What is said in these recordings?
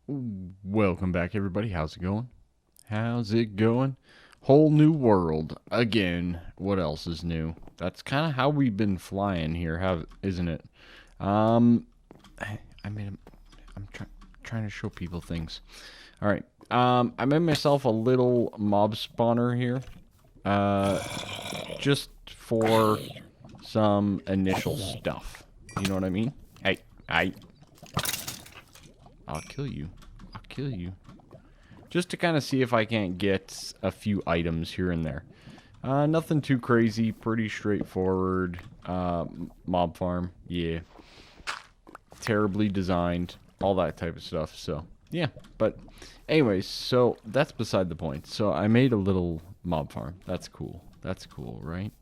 Welcome back, everybody. How's it going? How's it going? Whole new world again. What else is new? That's kind of how we've been flying here, isn't it? Um, I made. I'm trying to show people things. All right. I made myself a little mob spawner here. Just for some initial stuff. You know what I mean? Hey, I'll kill you. I'll kill you. Just to kind of see if I can't get a few items here and there. Nothing too crazy, pretty straightforward. Mob farm, yeah. Terribly designed, all that type of stuff. So, yeah. But, anyways, so that's beside the point. So, I made a little mob farm. That's cool. That's cool, right?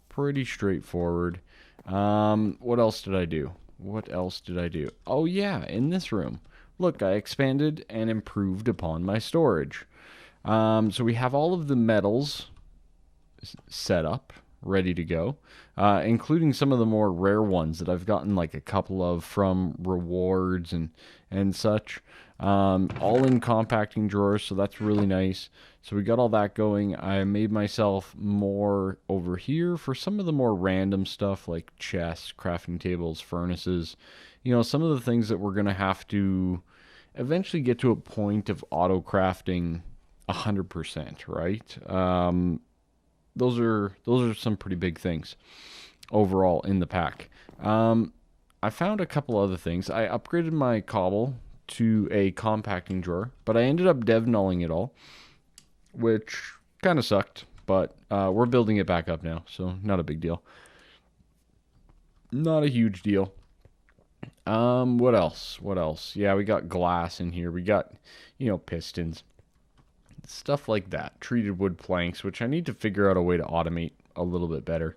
Pretty straightforward. What else did I do? What else did I do? Oh, yeah, in this room. Look, I expanded and improved upon my storage. So we have all of the metals set up, ready to go, including some of the more rare ones that I've gotten like a couple of from rewards and such. All in compacting drawers, so that's really nice. So we got all that going. I made myself more over here for some of the more random stuff like chests, crafting tables, furnaces. You know, some of the things that we're going to have to eventually get to a point of auto crafting 100%, right? Those are some pretty big things overall in the pack. I found a couple other things. I upgraded my cobble to a compacting drawer, but I ended up dev nulling it all, which kind of sucked. But we're building it back up now, so not a big deal. Not a huge deal. What else? What else? Yeah, we got glass in here. We got, pistons, stuff like that. Treated wood planks, which I need to figure out a way to automate a little bit better.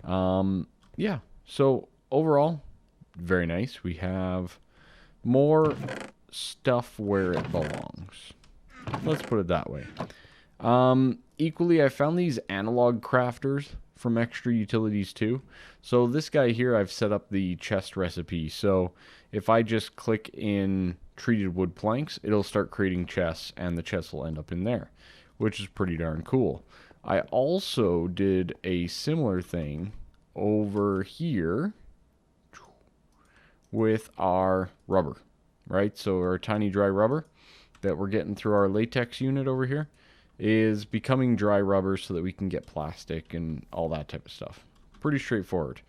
Yeah. So overall, very nice. We have more stuff where it belongs. Let's put it that way. Equally, I found these analog crafters from Extra Utilities too. So this guy here, I've set up the chest recipe. So if I just click in treated wood planks, it'll start creating chests, and the chests will end up in there, which is pretty darn cool. I also did a similar thing over here with our rubber, right? So our tiny dry rubber that we're getting through our latex unit over here is becoming dry rubber so that we can get plastic and all that type of stuff. Pretty straightforward.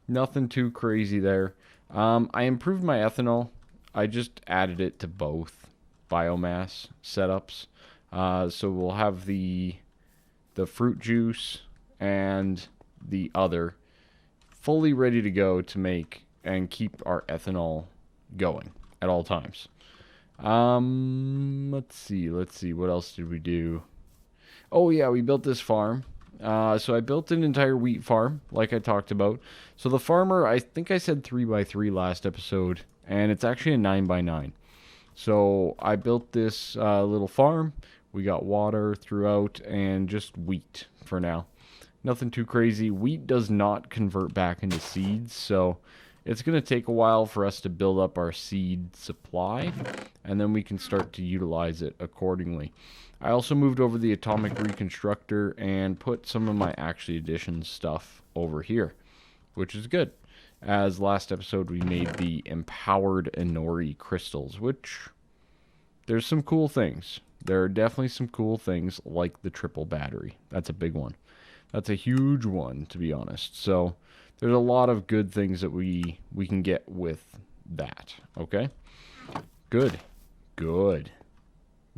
Nothing too crazy there. I improved my ethanol. I just added it to both biomass setups. So we'll have the fruit juice and the other fully ready to go to make and keep our ethanol going at all times. Let's see. What else did we do? Oh yeah, we built this farm. So I built an entire wheat farm, like I talked about. So the farmer, I think I said 3x3 last episode, and it's actually a 9x9. So I built this little farm. We got water throughout, and just wheat for now. Nothing too crazy. Wheat does not convert back into seeds, so it's going to take a while for us to build up our seed supply, and then we can start to utilize it accordingly. I also moved over the atomic reconstructor and put some of my Actually Additions stuff over here, which is good. As last episode, we made the empowered Inori crystals, which there's some cool things. There are definitely some cool things like the triple battery. That's a big one. That's a huge one, to be honest. So there's a lot of good things that we can get with that. Okay? Good.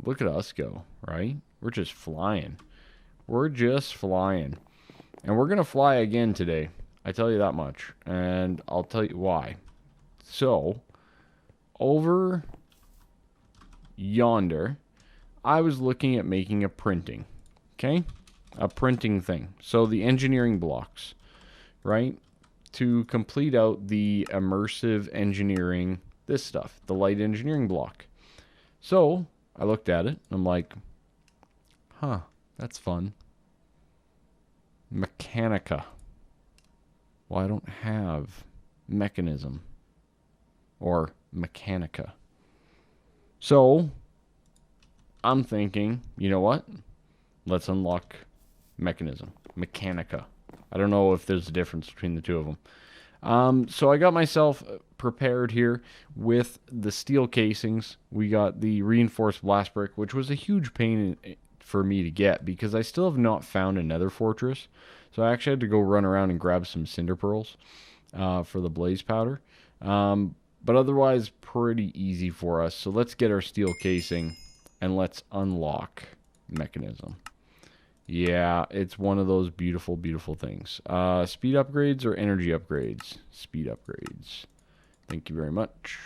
Look at us go, right? We're just flying. And we're going to fly again today. I tell you that much. And I'll tell you why. So, over yonder, I was looking at making a printing. Okay? A printing thing. So the engineering blocks, right? To complete out the immersive engineering, this stuff, the light engineering block. So I looked at it. I'm like, that's fun. Mechanica. Well, I don't have Mekanism or Mechanica. So, I'm thinking, you know what? Let's unlock Mechanica. I don't know if there's a difference between the two of them. So I got myself prepared here with the steel casings. We got the reinforced blast brick, which was a huge pain for me to get because I still have not found a nether fortress. So I actually had to go run around and grab some cinder pearls for the blaze powder. But otherwise, pretty easy for us. So let's get our steel casing and let's unlock Mekanism. Yeah, it's one of those beautiful, beautiful things. Speed upgrades or energy upgrades? Speed upgrades. Thank you very much.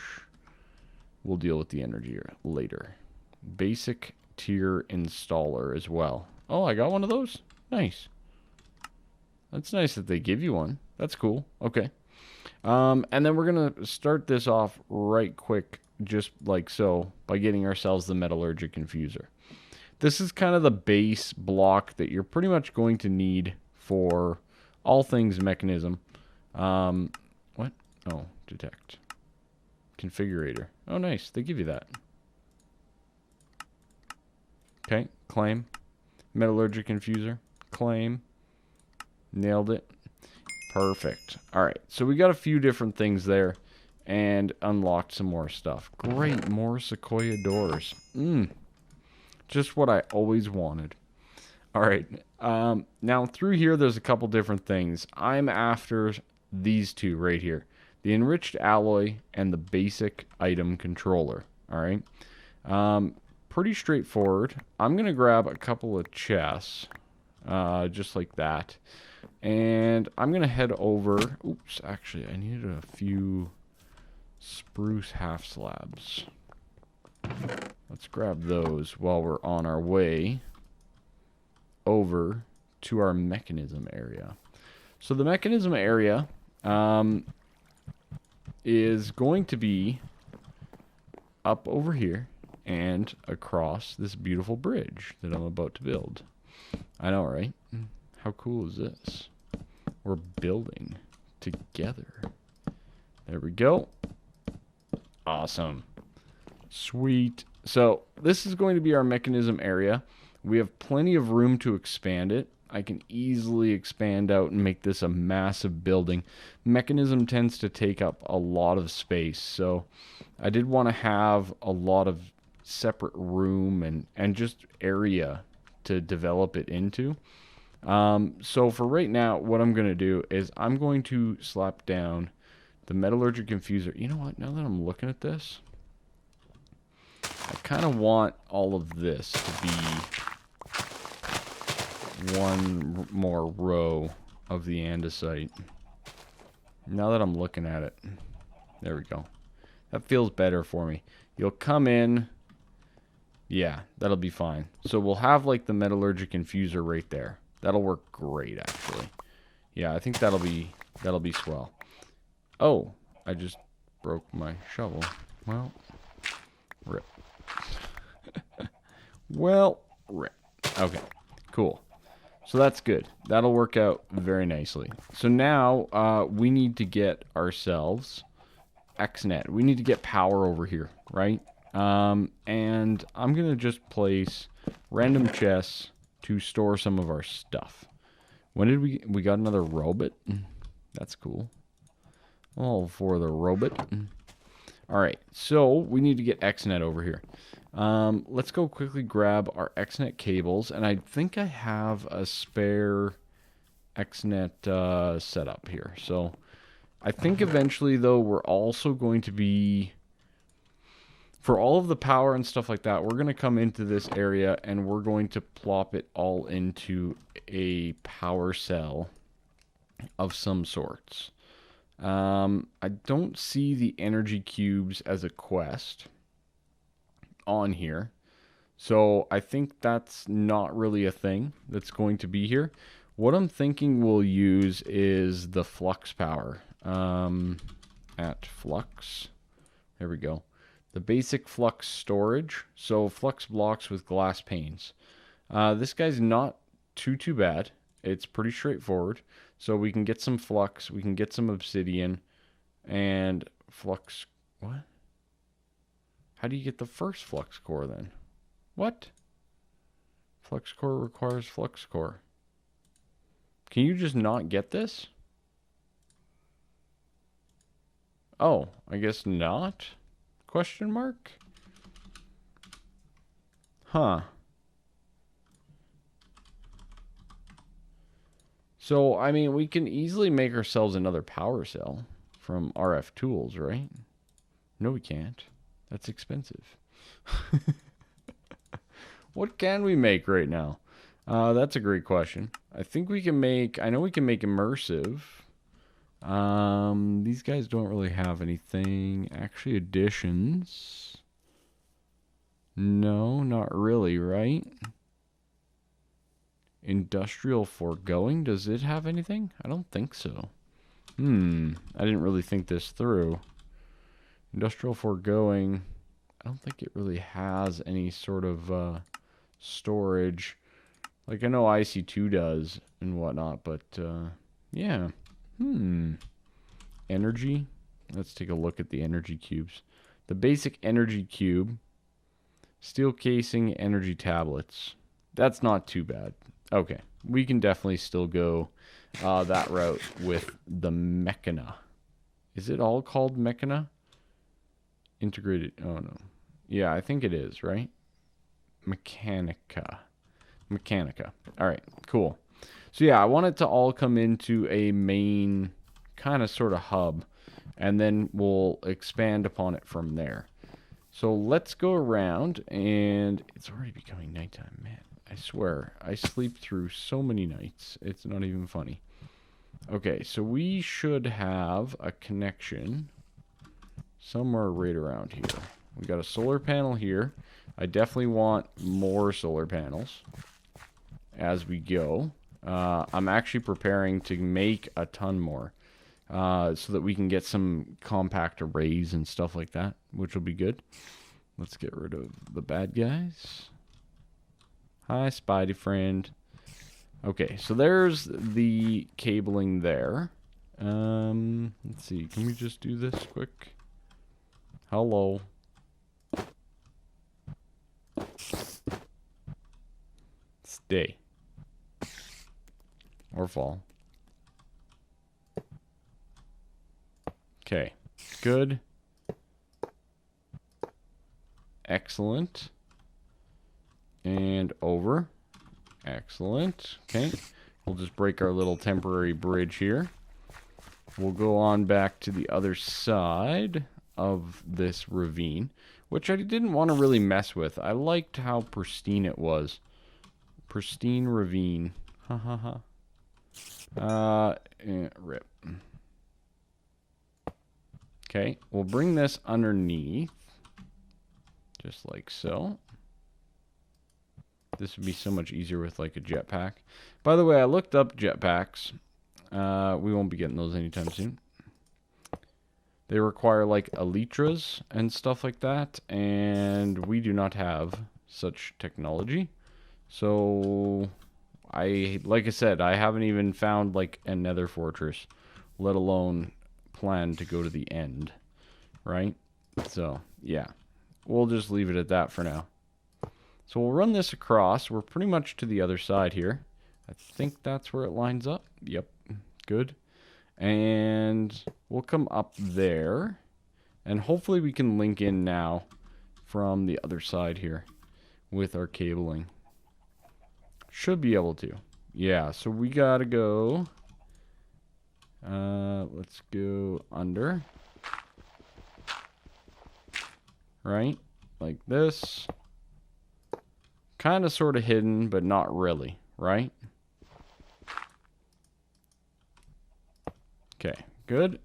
We'll deal with the energy later. Basic tier installer as well. Oh, I got one of those? Nice. That's nice that they give you one. That's cool. Okay. And then we're going to start this off right quick, just like so, by getting ourselves the Metallurgic Infuser. This is kind of the base block that you're pretty much going to need for all things Mekanism. What? Oh, detect. Configurator. Oh, nice. They give you that. Okay, claim. Metallurgic Infuser. Claim. Nailed it. Perfect. All right, so we got a few different things there and unlocked some more stuff. Great, more Sequoia doors. Just what I always wanted. All right. Now through here, there's a couple different things. I'm after these two right here. The enriched alloy and the basic item controller. All right. Pretty straightforward. I'm going to grab a couple of chests. Just like that. And I'm going to head over. Oops, actually, I needed a few spruce half slabs. Let's grab those while we're on our way over to our Mekanism area. So the Mekanism area is going to be up over here and across this beautiful bridge that I'm about to build. I know, right? How cool is this? We're building together. There we go. Awesome. Sweet. So this is going to be our Mekanism area. We have plenty of room to expand it. I can easily expand out and make this a massive building. Mekanism tends to take up a lot of space, so I did want to have a lot of separate room and just area to develop it into. So for right now, what I'm going to do is I'm going to slap down the Metallurgic Infuser. You know what? Now that I'm looking at this, I kind of want all of this to be one more row of the andesite. Now that I'm looking at it, there we go. That feels better for me. You'll come in. Yeah, that'll be fine. So we'll have like the Metallurgic Infuser right there. That'll work great, actually. Yeah, I think that'll be swell. Oh, I just broke my shovel. Well, rip. Well, rip. Okay, cool. So that's good. That'll work out very nicely. So now we need to get ourselves XNet. We need to get power over here, right? And I'm going to just place random chests to store some of our stuff. When did we got another robot? That's cool. All for the robot. All right, so we need to get XNet over here. Let's go quickly grab our XNet cables, and I think I have a spare XNet setup here. So I think eventually, though, we're also going to be, for all of the power and stuff like that, we're going to come into this area and we're going to plop it all into a power cell of some sorts. I don't see the energy cubes as a quest on here. So I think that's not really a thing that's going to be here. What I'm thinking we'll use is the flux power. At flux. There we go. The basic flux storage. So flux blocks with glass panes. This guy's not too bad. It's pretty straightforward. So we can get some flux, we can get some obsidian, and flux. What? How do you get the first flux core then? What? Flux core requires flux core. Can you just not get this? Oh, I guess not? Question mark? Huh. So, I mean, we can easily make ourselves another power cell from RF tools, right? No, we can't. That's expensive. What can we make right now? That's a great question. I think we can make... I know we can make immersive. These guys don't really have anything. Actually, additions. No, not really, right? Industrial foregoing, does it have anything? I don't think so. I didn't really think this through. Industrial foregoing, I don't think it really has any sort of storage. Like I know IC2 does and whatnot, but yeah. Energy. Let's take a look at the energy cubes. The basic energy cube. Steel casing, energy tablets. That's not too bad. Okay, we can definitely still go that route with the Mechana. Is it all called Mechana? Integrated, oh no. Yeah, I think it is, right? Mechanica. Alright, cool. So yeah, I want it to all come into a main kind of sort of hub, and then we'll expand upon it from there. So let's go around, and it's already becoming nighttime, man. I swear, I sleep through so many nights. It's not even funny. Okay, so we should have a connection somewhere right around here. We got a solar panel here. I definitely want more solar panels as we go. I'm actually preparing to make a ton more so that we can get some compact arrays and stuff like that, which will be good. Let's get rid of the bad guys. Hi, Spidey friend. Okay, so there's the cabling there. Let's see. Can we just do this quick? Hello. Stay. Or fall. Okay. Good. Excellent. And over. Excellent. Okay. We'll just break our little temporary bridge here. We'll go on back to the other side of this ravine, which I didn't want to really mess with. I liked how pristine it was. Pristine ravine. Ha ha ha. Rip. Okay. We'll bring this underneath. Just like so. This would be so much easier with like a jetpack. By the way, I looked up jetpacks. We won't be getting those anytime soon. They require like elytras and stuff like that, and we do not have such technology. So, like I said, I haven't even found like a nether fortress, let alone plan to go to the end, right? So, yeah. We'll just leave it at that for now. So we'll run this across. We're pretty much to the other side here. I think that's where it lines up. Yep. Good. And we'll come up there. And hopefully we can link in now from the other side here with our cabling. Should be able to. Yeah, so we gotta go. Let's go under. Right? Like this. Kind of sort of hidden, but not really, right? Okay, good.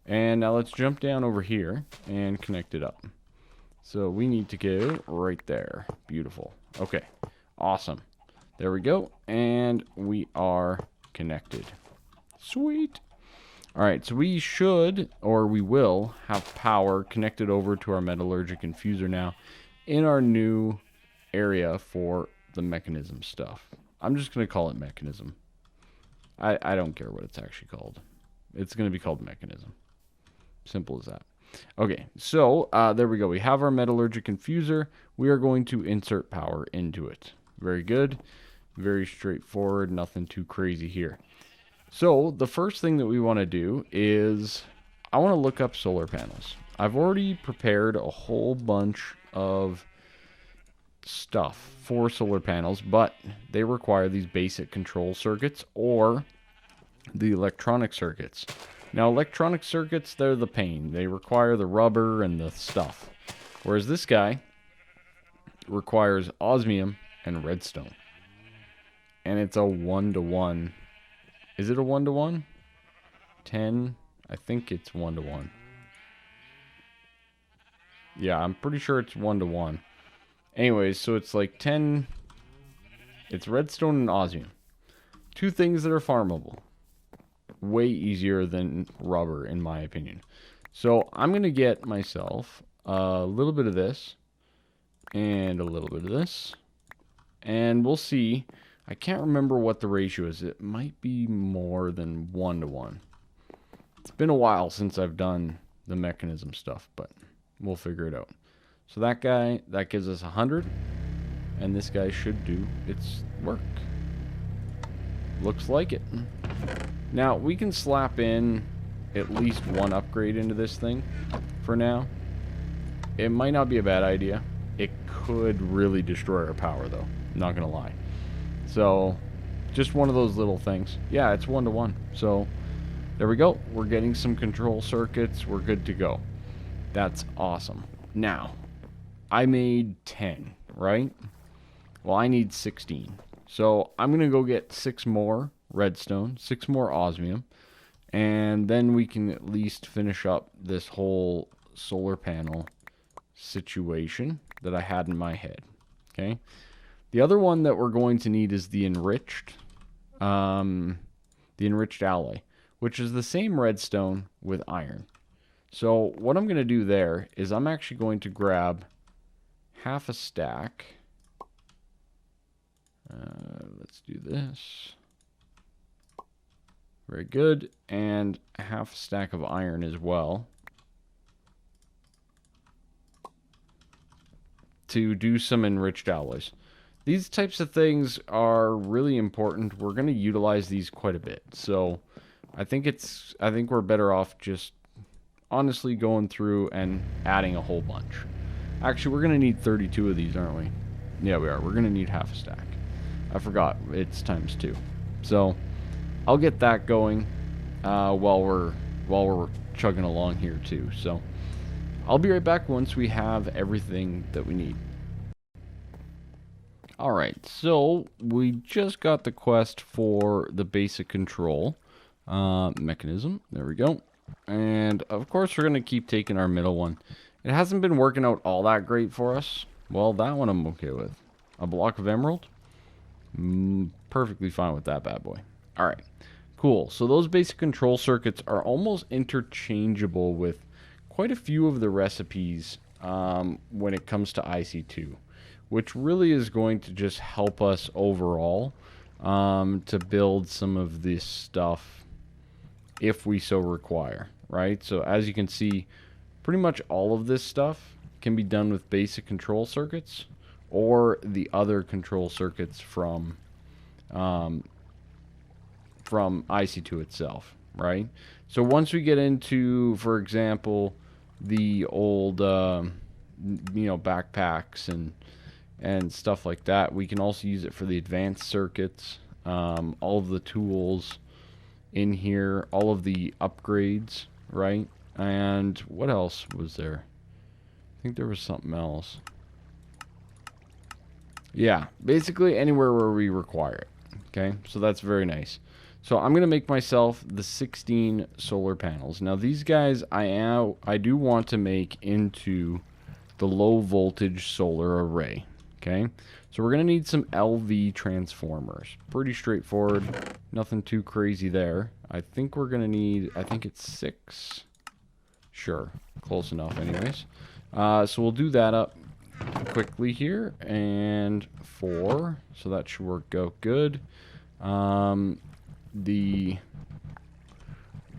And now let's jump down over here and connect it up. So we need to go right there. Beautiful. Okay, awesome. There we go. And we are connected. Sweet. All right, so we should, or we will, have power connected over to our Metallurgic Infuser now in our new area for the Mekanism stuff. I'm just going to call it Mekanism. I don't care what it's actually called. It's going to be called Mekanism. Simple as that. Okay, so there we go. We have our metallurgic infuser. We are going to insert power into it. Very good. Very straightforward. Nothing too crazy here. So the first thing that we want to do is I want to look up solar panels. I've already prepared a whole bunch of stuff for solar panels, but they require these basic control circuits or the electronic circuits. Now, electronic circuits, they're the pain. They require the rubber and the stuff. Whereas this guy requires osmium and redstone. And it's a 1-to-1. Is it a 1-to-1? 10? I think it's 1-to-1. Yeah, I'm pretty sure it's 1-to-1. Anyways, so it's like 10. It's redstone and osmium. Two things that are farmable. Way easier than rubber, in my opinion. So I'm going to get myself a little bit of this and a little bit of this. And we'll see. I can't remember what the ratio is. It might be more than 1-to-1. It's been a while since I've done the Mekanism stuff, but we'll figure it out. So that guy, that gives us 100. And this guy should do its work. Looks like it. Now, we can slap in at least one upgrade into this thing for now. It might not be a bad idea. It could really destroy our power, though. Not going to lie. So, just one of those little things. Yeah, it's 1-to-1. So, there we go. We're getting some control circuits. We're good to go. That's awesome. Now, I made 10, right? Well, I need 16. So, I'm going to go get 6 more redstone, 6 more osmium, and then we can at least finish up this whole solar panel situation that I had in my head. Okay? The other one that we're going to need is the enriched alloy, which is the same redstone with iron. So what I'm going to do there is I'm actually going to grab half a stack. Let's do this. Very good. And half a stack of iron as well, to do some enriched alloys. These types of things are really important. We're going to utilize these quite a bit. So I think we're better off just honestly going through and adding a whole bunch. Actually, we're going to need 32 of these, aren't we? Yeah, we are. We're going to need half a stack. I forgot. It's times 2. So I'll get that going while we're chugging along here too. So I'll be right back once we have everything that we need. Alright, so we just got the quest for the basic control mechanism. There we go. And of course we're going to keep taking our middle one. It hasn't been working out all that great for us. Well, that one I'm okay with. A block of emerald? Perfectly fine with that bad boy. Alright, cool. So those basic control circuits are almost interchangeable with quite a few of the recipes when it comes to IC2. Which really is going to just help us overall to build some of this stuff if we so require, right? So as you can see, pretty much all of this stuff can be done with basic control circuits or the other control circuits from IC2 itself, right? So once we get into, for example, the old backpacks and stuff like that, we can also use it for the advanced circuits, all of the tools in here, all of the upgrades, right? And what else was there? I think there was something else. Yeah, basically anywhere where we require it. Okay, so that's very nice. So I'm gonna make myself the 16 solar panels. Now these guys I do want to make into the low voltage solar array. Okay, so we're going to need some LV transformers. Pretty straightforward. Nothing too crazy there. I think we're going to need, I think it's 6. Sure, close enough anyways. So we'll do that up quickly here. And 4, so that should work out good. The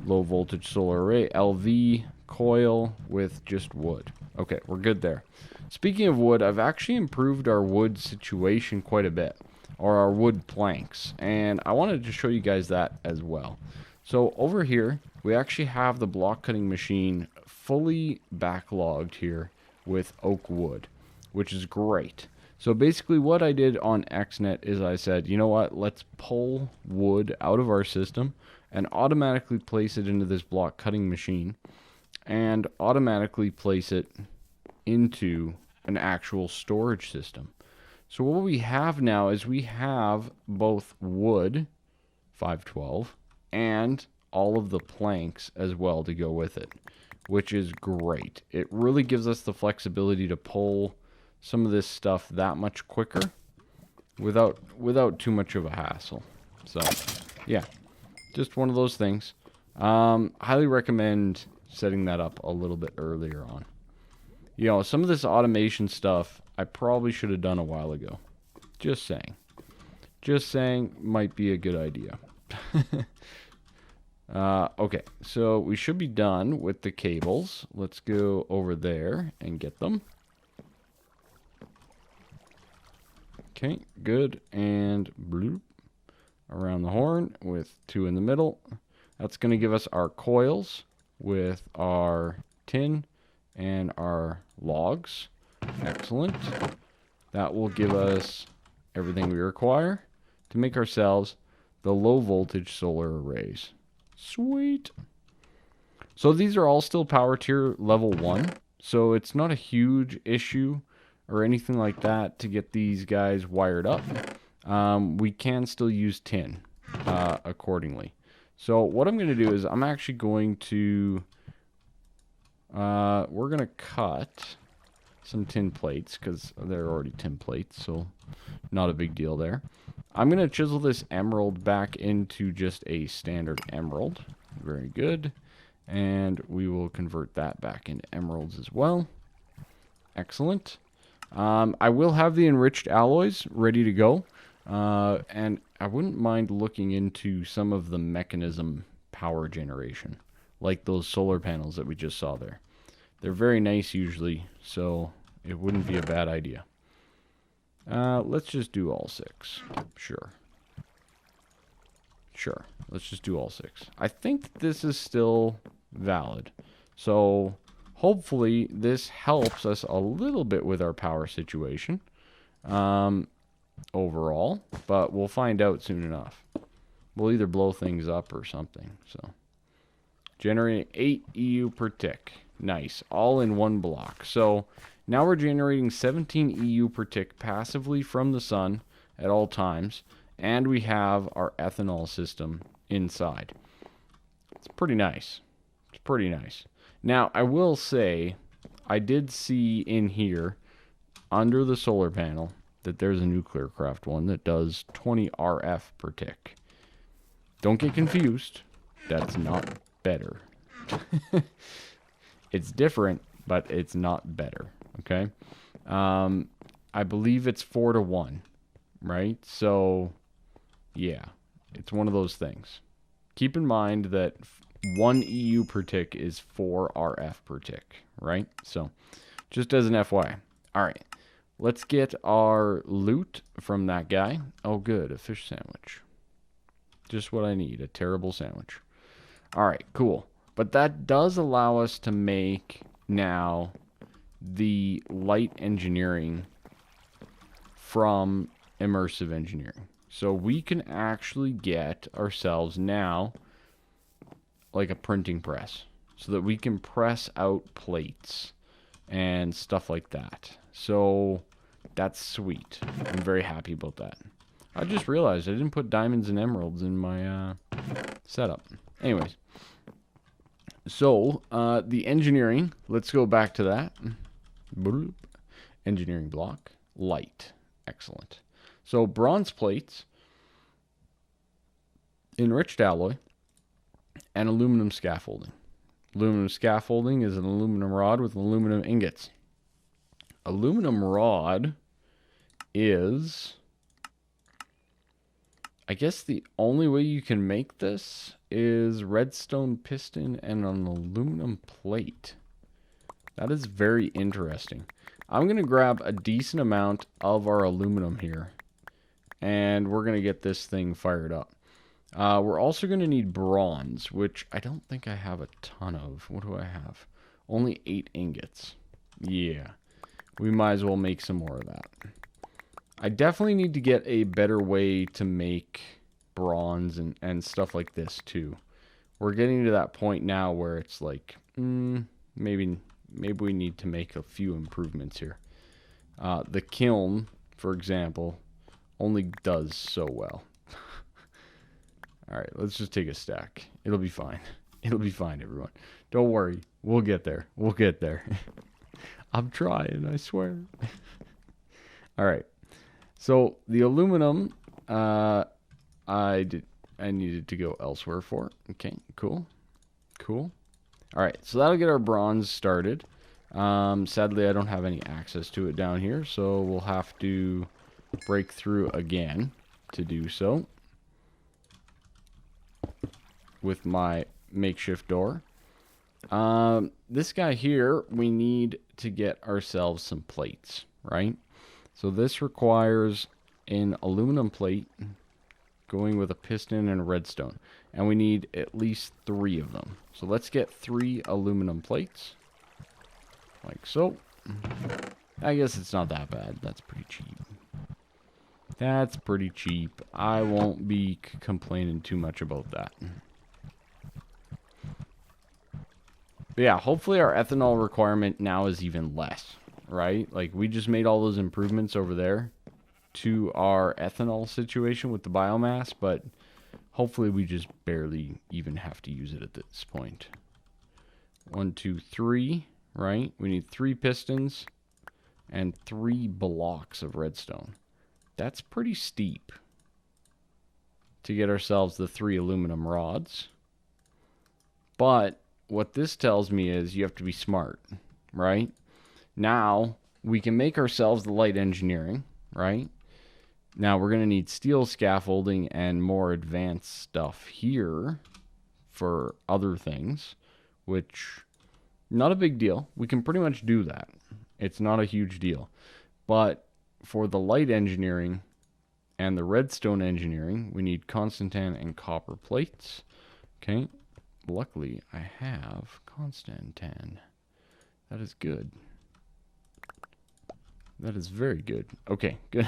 low voltage solar array, LV, coil with just wood. Okay, we're good there. Speaking of wood, I've actually improved our wood situation quite a bit, or our wood planks, and I wanted to show you guys that as well. So over here, we actually have the block cutting machine fully backlogged here with oak wood, which is great. So basically what I did on XNet is I said, you know what, let's pull wood out of our system and automatically place it into this block cutting machine and automatically place it into an actual storage system. So what we have now is we have both wood, 512, and all of the planks as well to go with it, which is great. It really gives us the flexibility to pull some of this stuff that much quicker without too much of a hassle. So yeah, just one of those things. Highly recommend setting that up a little bit earlier on. You know, some of this automation stuff I probably should have done a while ago. Just saying. Just saying, might be a good idea. Okay, so we should be done with the cables. Let's go over there and get them. Okay, good. And bloop, around the horn with 2 in the middle. That's going to give us our coils with our tin and our logs. Excellent. That will give us everything we require to make ourselves the low voltage solar arrays. Sweet. So these are all still power tier level 1, so it's not a huge issue or anything like that to get these guys wired up. We can still use tin accordingly. So what I'm going to do is I'm actually going to we're going to cut some tin plates because they're already tin plates, so not a big deal there. I'm going to chisel this emerald back into just a standard emerald. Very good. And we will convert that back into emeralds as well. Excellent. I will have the enriched alloys ready to go. And I wouldn't mind looking into some of the Mekanism power generation, like those solar panels that we just saw there. They're very nice usually, so it wouldn't be a bad idea. Let's just do all 6. Sure. Sure. Let's just do all 6. I think this is still valid. So hopefully this helps us a little bit with our power situation overall, but we'll find out soon enough. We'll either blow things up or something. So generating 8 EU per tick. Nice. All in one block. So now we're generating 17 EU per tick passively from the sun at all times, and we have our ethanol system inside. It's pretty nice. It's pretty nice. Now, I will say, I did see in here, under the solar panel, that there's a nuclear craft one that does 20 RF per tick. Don't get confused. That's not better. It's different, but it's not better. Okay? I believe it's 4 to 1, right? So, yeah, it's one of those things. Keep in mind that 1 EU per tick is 4 RF per tick, right? So, just as an FYI. All right, let's get our loot from that guy. Oh, good, a fish sandwich. Just what I need, a terrible sandwich. All right, cool. But that does allow us to make now the light engineering from immersive engineering. So we can actually get ourselves now like a printing press so that we can press out plates and stuff like that. So that's sweet. I'm very happy about that. I just realized I didn't put diamonds and emeralds in my setup. Anyways. So, the engineering, let's go back to that. Bloop. Engineering block, light. Excellent. So, bronze plates, enriched alloy, and aluminum scaffolding. Aluminum scaffolding is an aluminum rod with aluminum ingots. Aluminum rod is I guess the only way you can make this is redstone piston and an aluminum plate. That is very interesting. I'm going to grab a decent amount of our aluminum here, and we're going to get this thing fired up. We're also going to need bronze, which I don't think I have a ton of. What do I have? Only 8 ingots. Yeah, we might as well make some more of that. I definitely need to get a better way to make bronze and stuff like this too. We're getting to that point now where it's like, maybe we need to make a few improvements here. The kiln, for example, only does so well. Alright, let's just take a stack. It'll be fine. It'll be fine, everyone. Don't worry. We'll get there. We'll get there. I'm trying, I swear. Alright. So, the aluminum, I needed to go elsewhere for. Okay, cool. Cool. Alright, so that'll get our bronze started. Sadly, I don't have any access to it down here, so we'll have to break through again to do so with my makeshift door. This guy here, we need to get ourselves some plates, right? So this requires an aluminum plate going with a piston and a redstone. And we need at least 3 of them. So let's get 3 aluminum plates. Like so. I guess it's not that bad. That's pretty cheap. That's pretty cheap. I won't be complaining too much about that. But yeah, hopefully our ethanol requirement now is even less, right? Like, we just made all those improvements over there to our ethanol situation with the biomass, but hopefully we just barely even have to use it at this point. 1, 2, 3, right? We need 3 pistons and 3 blocks of redstone. That's pretty steep to get ourselves the 3 aluminum rods. But what this tells me is you have to be smart, right? Now, we can make ourselves the light engineering, right? Now, we're going to need steel scaffolding and more advanced stuff here for other things, which, not a big deal. We can pretty much do that. It's not a huge deal. But for the light engineering and the redstone engineering, we need constantan and copper plates. Okay. Luckily, I have constantan. That is good. That is very good. Okay, good.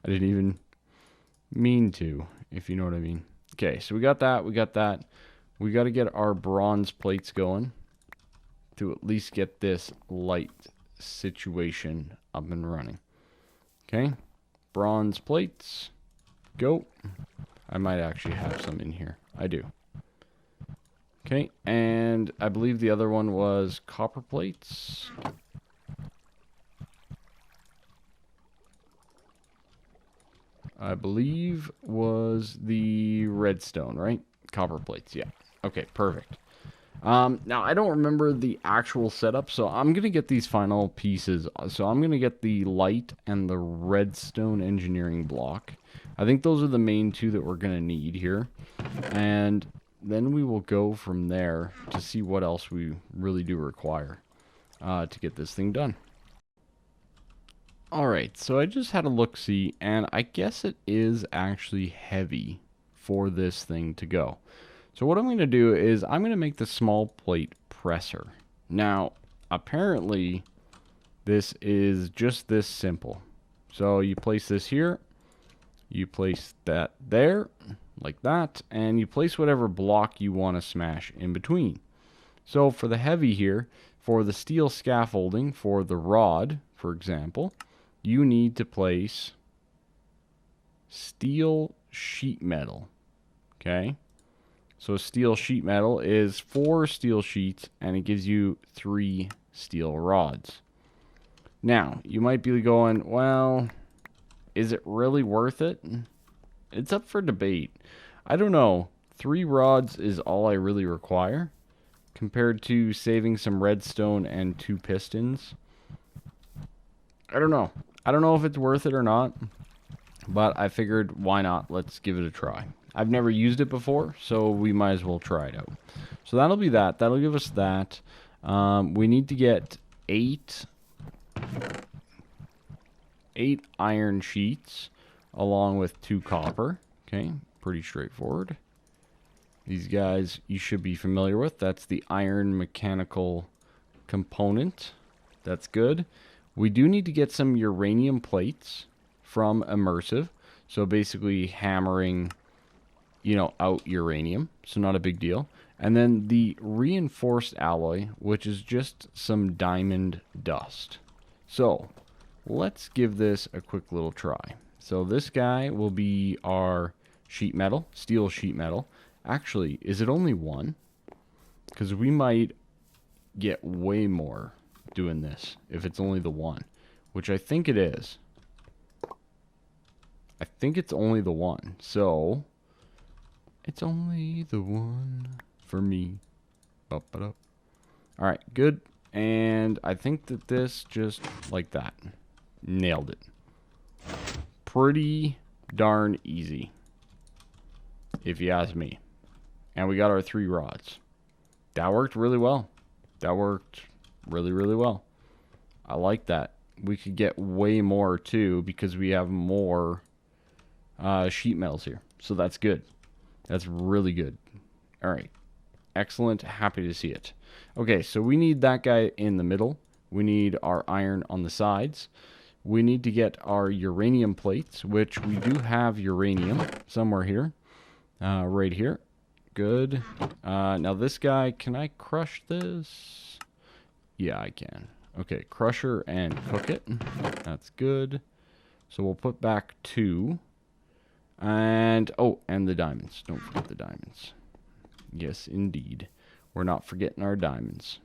I didn't even mean to, if you know what I mean. Okay, so we got that. We got that. We got to get our bronze plates going to at least get this light situation up and running. Okay, bronze plates. Go. I might actually have some in here. I do. Okay, and I believe the other one was copper plates. I believe was the redstone, right? Copper plates, yeah. Okay, perfect. Now, I don't remember the actual setup, so I'm going to get these final pieces. So I'm going to get the light and the redstone engineering block. I think those are the main 2 that we're going to need here. And then we will go from there to see what else we really do require to get this thing done. Alright, so I just had a look-see, and I guess it is actually heavy for this thing to go. So what I'm going to do is I'm going to make the small plate presser. Now, apparently, this is just this simple. So you place this here, you place that there, like that, and you place whatever block you want to smash in between. So for the heavy here, for the steel scaffolding, for the rod, for example, you need to place steel sheet metal. Okay? So steel sheet metal is 4 steel sheets, and it gives you 3 steel rods. Now, you might be going, well, is it really worth it? It's up for debate. I don't know. 3 rods is all I really require compared to saving some redstone and 2 pistons. I don't know. I don't know if it's worth it or not, But I figured, why not? Let's give it a try. I've never used it before, so we might as well try it out. So that'll be that. That'll give us that. We need to get 8 iron sheets along with 2 copper. Okay, pretty straightforward. These guys you should be familiar with. That's the iron mechanical component. That's good. We do need to get some uranium plates from Immersive. So basically hammering, out uranium. So not a big deal. And then the reinforced alloy, which is just some diamond dust. So let's give this a quick little try. So this guy will be our sheet metal, steel sheet metal. Actually, is it only one? Because we might get way more doing this if it's only the one, which I think it is. I think it's only the one. So it's only the one for me. Up it up. All right, good. And I think that this just like that. Nailed it. Pretty darn easy, if you ask me. And we got our 3 rods. That worked really well. That worked really, really well. I like that. We could get way more too because we have more sheet metals here. So that's good. That's really good. All right. Excellent. Happy to see it. Okay, so we need that guy in the middle. We need our iron on the sides. We need to get our uranium plates, which we do have uranium somewhere here. Right here. Good. Now this guy, can I crush this? Yeah, I can. Okay, crusher and cook it. That's good. So we'll put back 2. And, and the diamonds. Don't forget the diamonds. Yes, indeed. We're not forgetting our diamonds.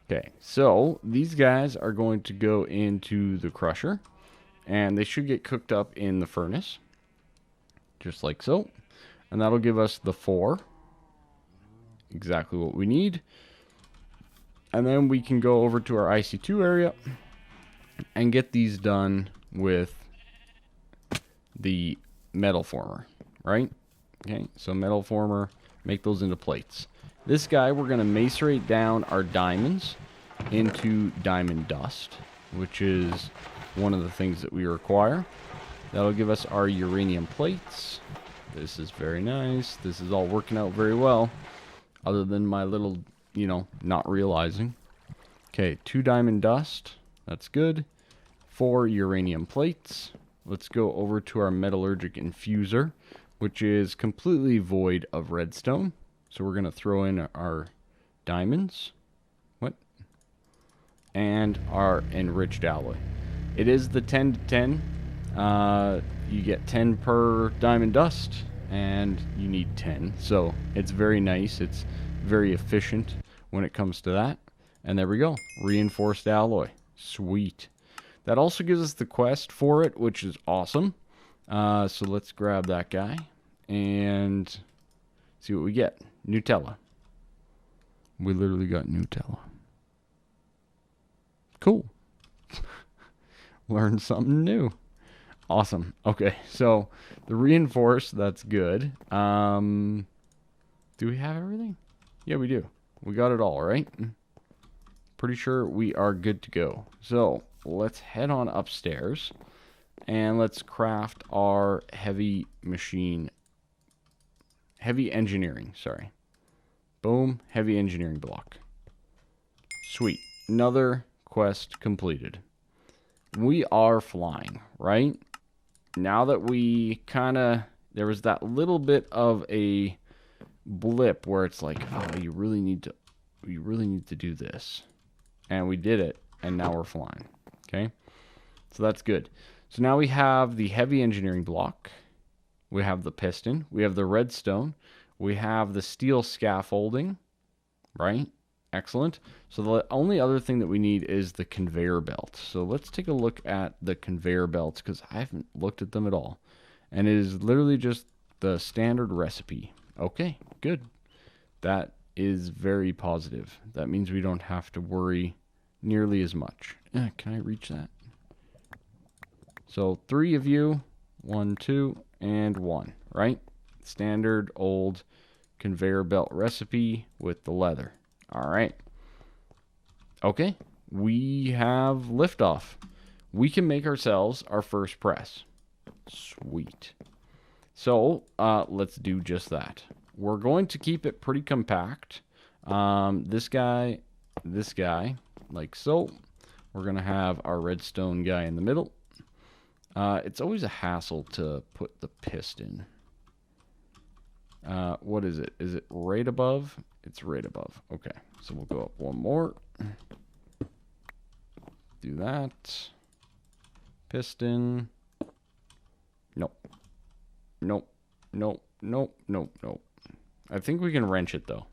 Okay, so these guys are going to go into the crusher. And they should get cooked up in the furnace. Just like so. And that'll give us the 4. Exactly what we need. And then we can go over to our IC2 area and get these done with the metal former, right? Okay, so metal former, make those into plates. This guy, we're going to macerate down our diamonds into diamond dust, which is one of the things that we require. That'll give us our uranium plates. This is very nice. This is all working out very well, other than my little, not realizing. Okay, 2 diamond dust. That's good. 4 uranium plates. Let's go over to our Metallurgic Infuser, which is completely void of redstone. So we're going to throw in our diamonds. What? And our enriched alloy. It is the 10 to 10. You get 10 per diamond dust, and you need 10. So it's very nice. It's very efficient when it comes to that. And there we go. Reinforced alloy. Sweet. That also gives us the quest for it, which is awesome. So let's grab that guy and see what we get. Nutella. We literally got Nutella. Cool. Learned something new. Awesome. Okay, so the reinforced, that's good. Do we have everything? Yeah, we do. We got it all, right? Pretty sure we are good to go. So let's head on upstairs and let's craft our heavy engineering, sorry. Boom, heavy engineering block. Sweet. Another quest completed. We are flying, right? Now that we there was that little bit of a blip where it's like, oh, you really need to do this. And we did it, and now we're flying. Okay? So that's good. So now we have the heavy engineering block. We have the piston. We have the redstone. We have the steel scaffolding. Right? Excellent. So the only other thing that we need is the conveyor belt. So let's take a look at the conveyor belts because I haven't looked at them at all. And it is literally just the standard recipe. Okay, good. That is very positive. That means we don't have to worry nearly as much. Can I reach that? So 3 of you, 1, 2, and 1, right? Standard old conveyor belt recipe with the leather. All right. Okay, we have liftoff. We can make ourselves our first press. Sweet. So let's do just that. We're going to keep it pretty compact. This guy, like so. We're going to have our redstone guy in the middle. It's always a hassle to put the piston. What is it? Is it right above? It's right above. Okay, so we'll go up one more. Do that. Piston. Nope. Nope. Nope. Nope. Nope. Nope. I think we can wrench it though.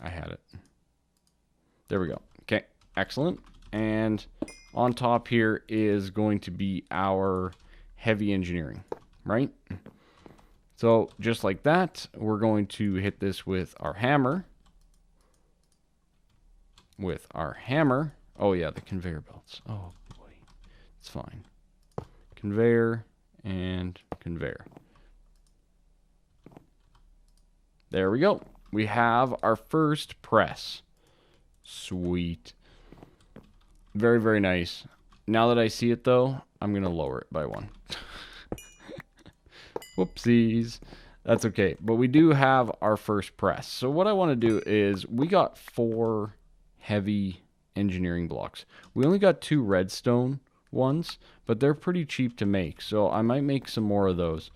I had it. There we go. Okay, excellent. And on top here is going to be our heavy engineering, right? So just like that, we're going to hit this with our hammer. Oh yeah, the conveyor belts. Oh boy, it's fine. Conveyor and conveyor. There we go. We have our first press. Sweet. Very, very nice. Now that I see it though, I'm going to lower it by 1. Whoopsies. That's okay. But we do have our first press. So what I want to do is we got 4 heavy engineering blocks. We only got 2 redstone ones, but they're pretty cheap to make. So I might make some more of those.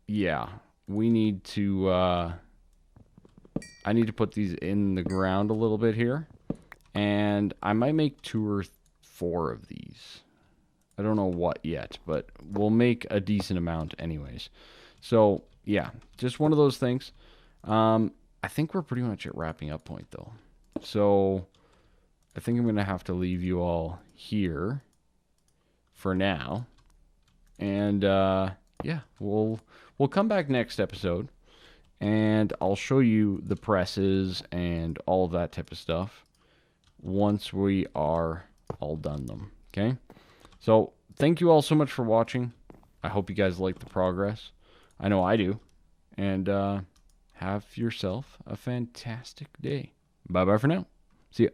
Yeah, we need to... I need to put these in the ground a little bit here. And I might make 2 or 4 of these. I don't know what yet, but we'll make a decent amount anyways. So, yeah, just one of those things. I think we're pretty much at wrapping up point, though. So, I think I'm going to have to leave you all here for now. And, yeah, we'll come back next episode. And I'll show you the presses and all of that type of stuff once we are all done them. Okay? So, thank you all so much for watching. I hope you guys like the progress. I know I do. And have yourself a fantastic day. Bye-bye for now. See ya.